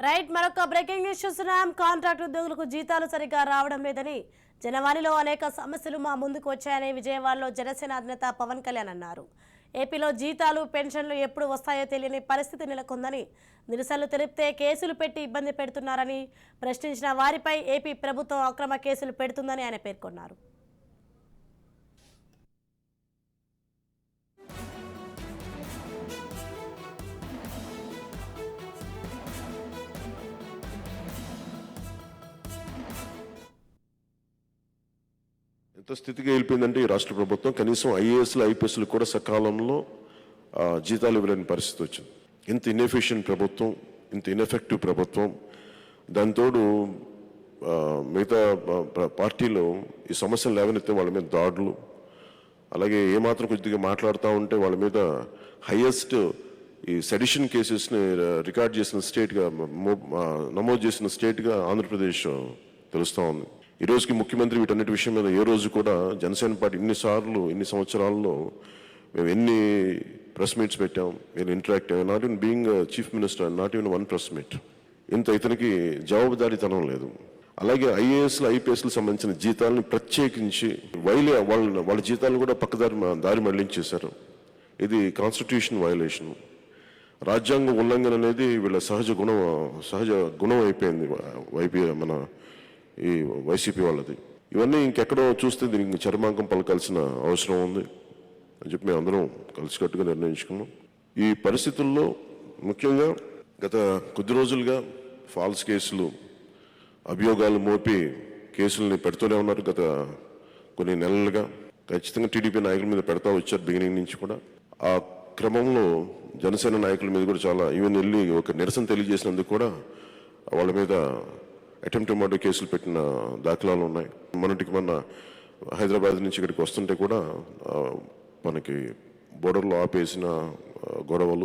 Right మరొక breaking news చూస్తున్నాం. Contract ఉద్యోగులకు జీతాలు సరిగ్గా రావడం లేదని, జనవాణిలో అనేక సమస్యలు మా ముందుకు వచ్చాయని విజయవాడలో జనసేన అధినేత పవన్ కళ్యాణ్ అన్నారు. ఏపీలో జీతాలు పెన్షన్లు ఎప్పుడు వస్తాయో తెలియని పరిస్థితి నెలకొందని, నిరసనలు తెలిపితే కేసులు పెట్టి ఇబ్బంది పెడుతున్నారని, ప్రశ్నించిన వారిపై ఏపీ ప్రభుత్వం అక్రమ కేసులు పెడుతుందని ఆయన పేర్కొన్నారు. ఎంత స్థితికి వెళ్ళిపోయిందంటే ఈ రాష్ట్ర ప్రభుత్వం కనీసం ఐఏఎస్లు ఐపీఎస్లు కూడా సకాలంలో జీతాలు ఇవ్వలేని పరిస్థితి వచ్చింది. ఇంత ఇన్ఎఫిషియెంట్ ప్రభుత్వం, ఇంత ఇన్ఎఫెక్టివ్ ప్రభుత్వం, దానితోడు మిగతా పార్టీలో ఈ సమస్యలు లేవనెత్తే వాళ్ళ మీద దాడులు, అలాగే ఏమాత్రం కొద్దిగా మాట్లాడుతూ ఉంటే వాళ్ళ మీద హైయెస్ట్ ఈ సెడిషన్ కేసెస్ని రికార్డ్ చేసిన స్టేట్గా నమోదు చేసిన స్టేట్గా ఆంధ్రప్రదేశ్ తెలుస్తూ ఉంది. ఈ రోజుకి ముఖ్యమంత్రి వీటన్నిటి విషయం మీద ఏ రోజు కూడా జనసేన పార్టీ ఇన్ని సంవత్సరాల్లో మేము ఎన్ని ప్రెస్ మీట్స్ పెట్టాం, మేము ఇంటరాక్ట్ అయ్యాం. Not even being chief minister, not even one press meet. ఇతనికి జవాబుదారీతనం లేదు. అలాగే ఐఏఎస్లు ఐపీఎస్లు సంబంధించిన జీతాలను ప్రత్యేకించి వాళ్ళ జీతాలను కూడా దారి మళ్లించేశారు. ఇది కాన్స్టిట్యూషన్ వయలేషన్, రాజ్యాంగ ఉల్లంఘన అనేది వీళ్ళ సహజ గుణం అయిపోయింది మన ఈ వైసీపీ వాళ్ళది. ఇవన్నీ ఇంకెక్కడో చూస్తే దీనికి చర్మాంకం పలకాల్సిన అవసరం ఉంది అని చెప్పి మేము అందరం కలిసికట్టుగా నిర్ణయించుకున్నాం. ఈ పరిస్థితుల్లో ముఖ్యంగా గత కొద్ది రోజులుగా ఫాల్స్ కేసులు, అభియోగాలు మోపి కేసుల్ని పెడుతూనే ఉన్నారు. గత కొన్ని నెలలుగా ఖచ్చితంగా టీడీపీ నాయకుల మీద పెడతా వచ్చారు బిగినింగ్ నుంచి కూడా. ఆ క్రమంలో జనసేన నాయకుల మీద కూడా చాలా ఈవెన్ వెళ్ళి ఒక నిరసన తెలియజేసినందుకు కూడా వాళ్ళ మీద అటెంప్ట్ మర్డర్ కేసులు పెట్టిన దాఖలాలు ఉన్నాయి. మొన్న హైదరాబాద్ నుంచి ఇక్కడికి వస్తుంటే కూడా మనకి బోర్డర్లో ఆపేసిన గొడవలు,